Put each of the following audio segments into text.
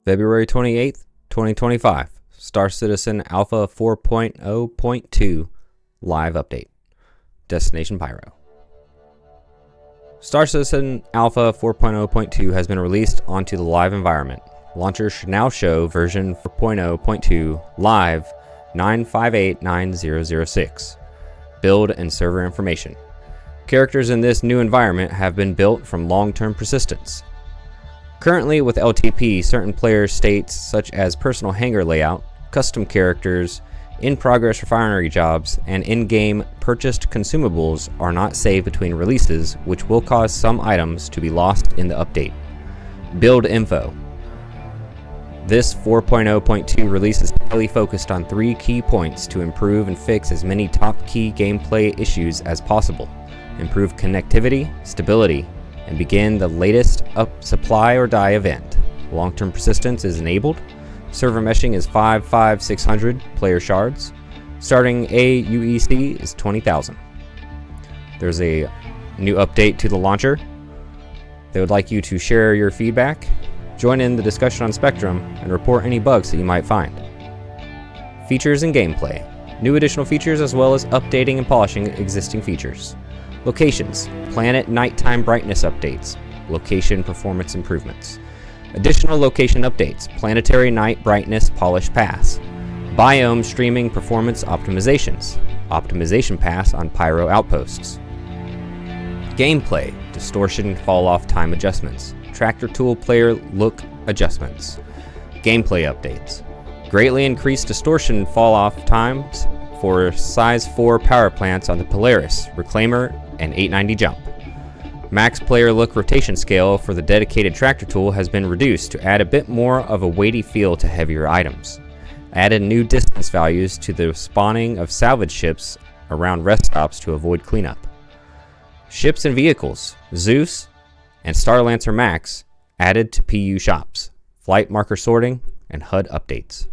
February 28th, 2025, Star Citizen Alpha 4.0.2 Live Update. Destination Pyro. Star Citizen Alpha 4.0.2 has been released onto the live environment. Launchers should now show version 4.0.2 live 9589006. Build and server information. Characters in this new environment have been built from long-term persistence. Currently, with LTP, certain player states such as personal hangar layout, custom characters, in-progress refinery jobs, and in-game purchased consumables are not saved between releases, which will cause some items to be lost in the update. Build info. This 4.0.2 release is highly focused on 3 key points to improve and fix as many top key gameplay issues as possible. Improve connectivity, stability, and begin the latest up supply or die event. Long-term persistence is enabled. Server meshing is 55600 player shards. Starting AUEC is 20,000. There's a new update to the launcher. They would like you to share your feedback, join in the discussion on Spectrum, and report any bugs that you might find. Features and gameplay. New additional features as well as updating and polishing existing features. Locations, planet nighttime brightness updates, location performance improvements. Additional location updates, planetary night brightness polish pass. Biome streaming performance optimizations, optimization pass on Pyro outposts. Gameplay, distortion fall off time adjustments, tractor tool player look adjustments. Gameplay updates, greatly increased distortion fall off times for size 4 power plants on the Polaris, Reclaimer, and 890 jump. Max player look rotation scale for the dedicated tractor tool has been reduced to add a bit more of a weighty feel to heavier items. Added new distance values to the spawning of salvage ships around rest stops to avoid cleanup. Ships and vehicles, Zeus and Starlancer Max added to PU shops. Flight marker sorting and HUD updates.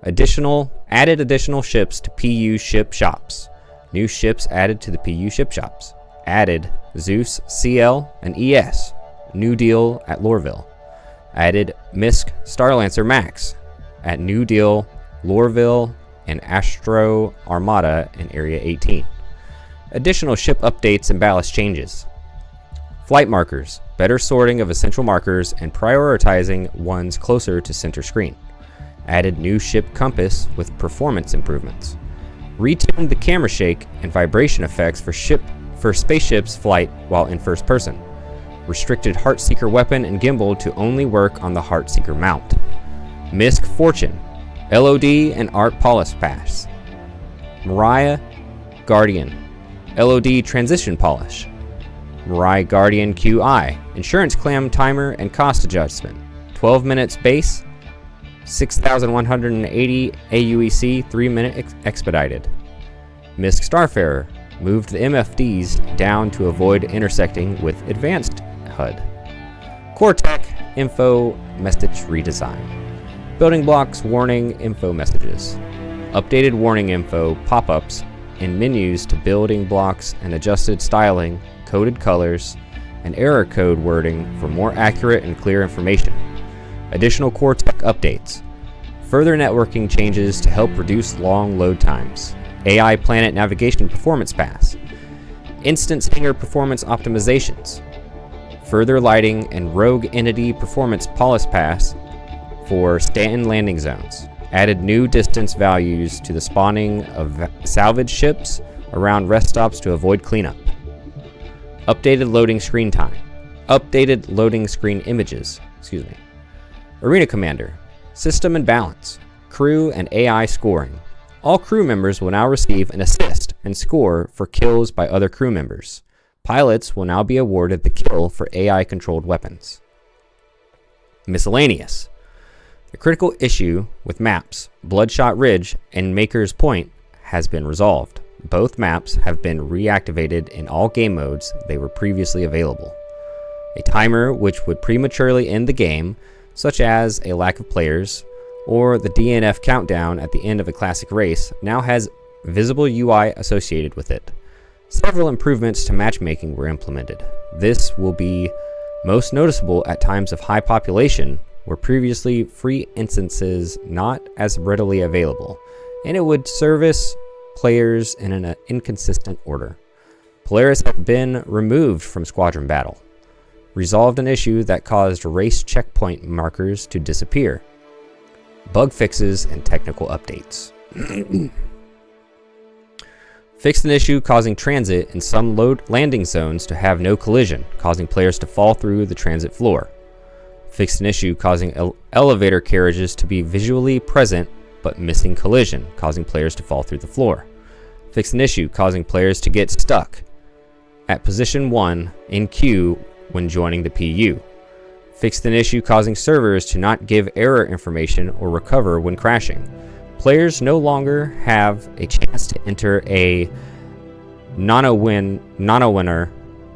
Added additional ships to PU ship shops. New ships added to the PU ship shops. Added Zeus, CL, and ES. New deal at Lorville. Added MISC Starlancer Max at New Deal, Lorville, and Astro Armada in Area 18. Additional ship updates and ballast changes. Flight markers, better sorting of essential markers and prioritizing ones closer to center screen. Added new ship compass with performance improvements. Retuned the camera shake and vibration effects for spaceship's flight while in first person. Restricted Heartseeker weapon and gimbal to only work on the Heartseeker mount. MISC Fortune, LOD and Art Polish Pass. Mariah Guardian, LOD Transition Polish. Mariah Guardian QI, Insurance Clam Timer and Cost Adjustment. 12 minutes base, 6,180 AUEC, 3-minute expedited. MISC Starfarer moved the MFDs down to avoid intersecting with advanced HUD. CoreTech info message redesign. Building blocks warning info messages. Updated warning info pop-ups in menus to building blocks and adjusted styling, coded colors, and error code wording for more accurate and clear information. Additional CoreTech updates. Further networking changes to help reduce long load times. AI Planet Navigation Performance Pass. Instance Hangar Performance Optimizations. Further lighting and Rogue Entity Performance Polish Pass for Stanton landing zones. Added new distance values to the spawning of salvage ships around rest stops to avoid cleanup. Updated loading screen time. Updated loading screen images. Arena Commander. System and balance. Crew and AI scoring. All crew members will now receive an assist and score for kills by other crew members. Pilots will now be awarded the kill for AI-controlled weapons. Miscellaneous. The critical issue with maps, Bloodshot Ridge and Maker's Point, has been resolved. Both maps have been reactivated in all game modes they were previously available. A timer which would prematurely end the game, such as a lack of players, or the DNF countdown at the end of a classic race, now has visible UI associated with it. Several improvements to matchmaking were implemented. This will be most noticeable at times of high population where previously free instances not as readily available, and it would service players in an inconsistent order. Polaris had been removed from Squadron Battle, resolved an issue that caused race checkpoint markers to disappear, bug fixes and technical updates. Fixed an issue causing transit in some landing zones to have no collision, causing players to fall through the transit floor. Fixed an issue causing elevator carriages to be visually present but missing collision, causing players to fall through the floor. Fixed an issue causing players to get stuck at position 1 in queue when joining the PU. Fixed an issue causing servers to not give error information or recover when crashing. Players no longer have a chance to enter a non-winner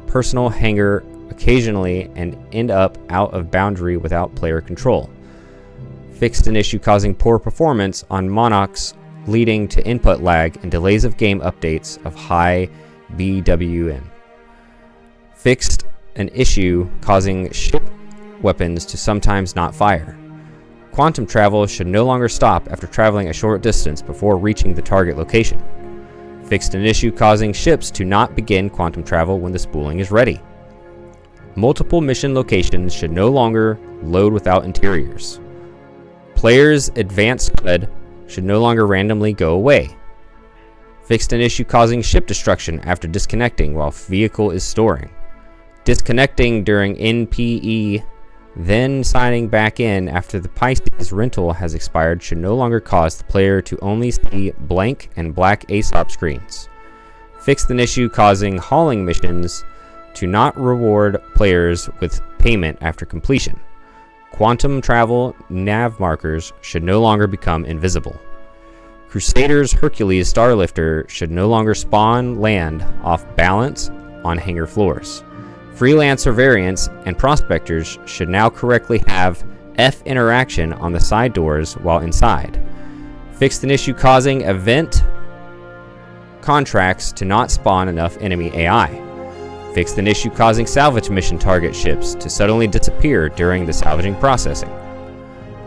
personal hangar occasionally and end up out of boundary without player control. Fixed an issue causing poor performance on Monarchs, leading to input lag and delays of game updates of high BWN. Fixed an issue causing ship weapons to sometimes not fire. Quantum travel should no longer stop after traveling a short distance before reaching the target location. Fixed an issue causing ships to not begin quantum travel when the spooling is ready. Multiple mission locations should no longer load without interiors. Players' advanced HUD should no longer randomly go away. Fixed an issue causing ship destruction after disconnecting while vehicle is storing. Disconnecting during NPE, then signing back in after the Pisces rental has expired should no longer cause the player to only see blank and black ASOP screens. Fixed an issue causing hauling missions to not reward players with payment after completion. Quantum travel nav markers should no longer become invisible. Crusaders Hercules Starlifter should no longer spawn land off balance on hangar floors. Freelancer variants and prospectors should now correctly have F interaction on the side doors while inside. Fixed an issue causing event contracts to not spawn enough enemy AI. Fixed an issue causing salvage mission target ships to suddenly disappear during the salvaging processing.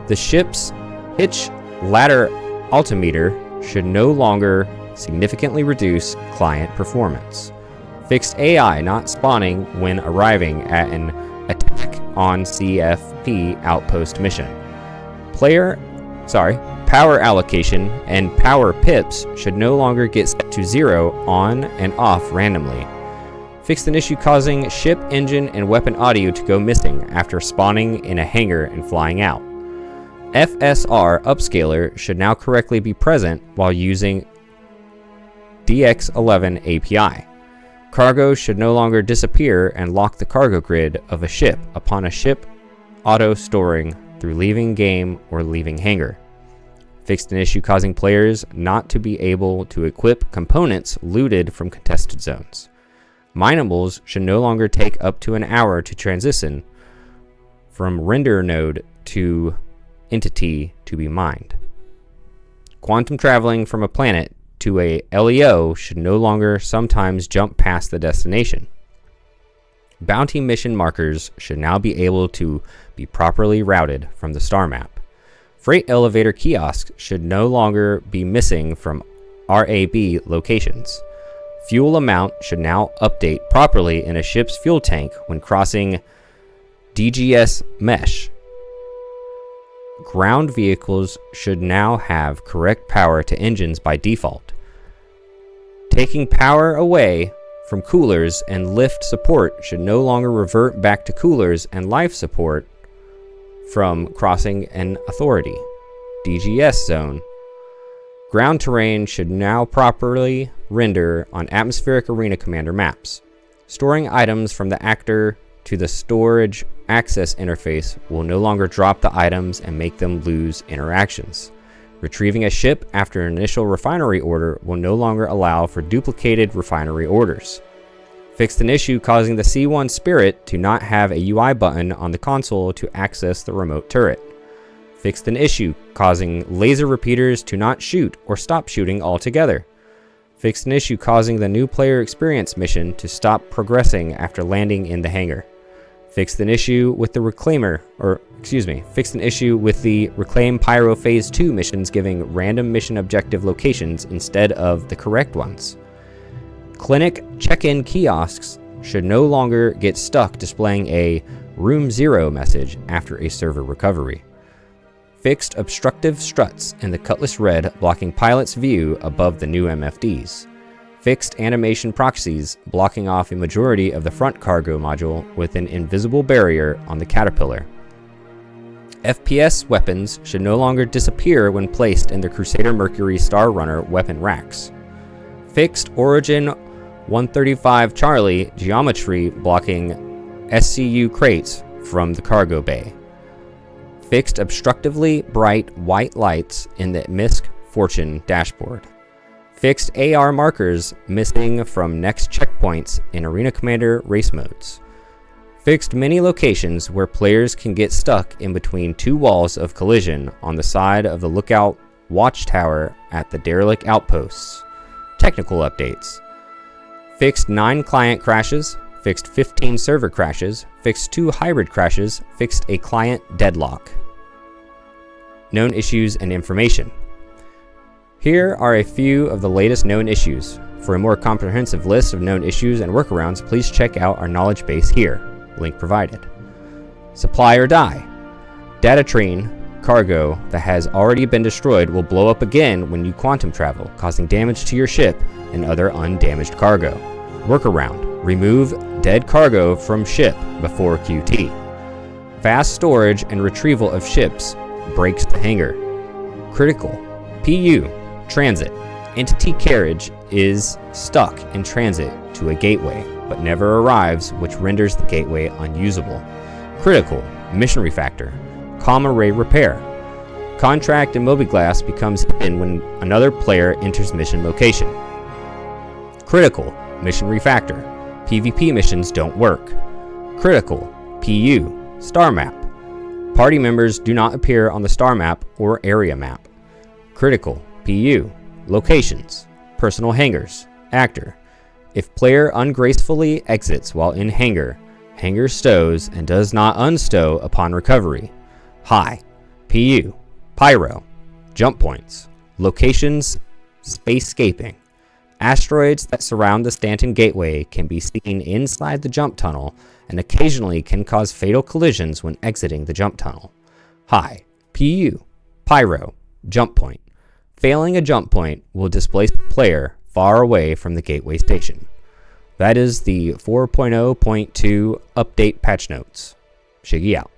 The ship's hitch ladder altimeter should no longer significantly reduce client performance. Fixed AI not spawning when arriving at an attack on CFP outpost mission. Power allocation and power pips should no longer get set to 0 on and off randomly. Fixed an issue causing ship engine and weapon audio to go missing after spawning in a hangar and flying out. FSR upscaler should now correctly be present while using DX11 API. Cargo should no longer disappear and lock the cargo grid of a ship upon a ship auto-storing through leaving game or leaving hangar. Fixed an issue causing players not to be able to equip components looted from contested zones. Minables should no longer take up to an hour to transition from render node to entity to be mined. Quantum traveling from a planet to a LEO should no longer sometimes jump past the destination. Bounty mission markers should now be able to be properly routed from the star map. Freight elevator kiosks should no longer be missing from RAB locations. Fuel amount should now update properly in a ship's fuel tank when crossing DGS mesh. Ground vehicles should now have correct power to engines by default. Taking power away from coolers and lift support should no longer revert back to coolers and life support from crossing an authority DGS zone. Ground terrain should now properly render on atmospheric arena commander maps. Storing items from the actor to the storage access interface will no longer drop the items and make them lose interactions. Retrieving a ship after an initial refinery order will no longer allow for duplicated refinery orders. Fixed an issue causing the C1 Spirit to not have a UI button on the console to access the remote turret. Fixed an issue causing laser repeaters to not shoot or stop shooting altogether. Fixed an issue causing the new player experience mission to stop progressing after landing in the hangar. Fixed an issue with the Reclaim Pyro Phase 2 missions giving random mission objective locations instead of the correct ones. Clinic check-in kiosks should no longer get stuck displaying a Room 0 message after a server recovery. Fixed obstructive struts in the Cutlass Red blocking pilot's view above the new MFDs. Fixed animation proxies blocking off a majority of the front cargo module with an invisible barrier on the Caterpillar. FPS weapons should no longer disappear when placed in the Crusader Mercury Star Runner weapon racks. Fixed Origin 135 Charlie geometry blocking SCU crates from the cargo bay. Fixed obstructively bright white lights in the MISC Fortune dashboard. Fixed AR markers missing from next checkpoints in Arena Commander race modes. Fixed many locations where players can get stuck in between two walls of collision on the side of the lookout watchtower at the derelict outposts. Technical updates. Fixed 9 client crashes. Fixed 15 server crashes. Fixed 2 hybrid crashes. Fixed a client deadlock. Known issues and information. Here are a few of the latest known issues. For a more comprehensive list of known issues and workarounds, please check out our knowledge base here. Link provided. Supply or die. Data train cargo that has already been destroyed will blow up again when you quantum travel, causing damage to your ship and other undamaged cargo. Workaround. Remove dead cargo from ship before QT. Fast storage and retrieval of ships breaks the hangar. Critical. PU. Transit. Entity carriage is stuck in transit to a gateway, but never arrives, which renders the gateway unusable. Critical. Mission refactor. Comm array repair. Contract and mobiGlas becomes hidden when another player enters mission location. Critical. Mission refactor. PvP missions don't work. Critical. PU. Star map. Party members do not appear on the star map or area map. Critical. PU. Locations. Personal hangars. Actor. If player ungracefully exits while in hangar, hangar stows and does not unstow upon recovery. High. PU. Pyro. Jump points. Locations. Spacescaping. Asteroids that surround the Stanton Gateway can be seen inside the jump tunnel and occasionally can cause fatal collisions when exiting the jump tunnel. High. PU. Pyro. Jump point. Failing a jump point will displace the player far away from the gateway station. That is the 4.0.2 update patch notes. Shiggy out.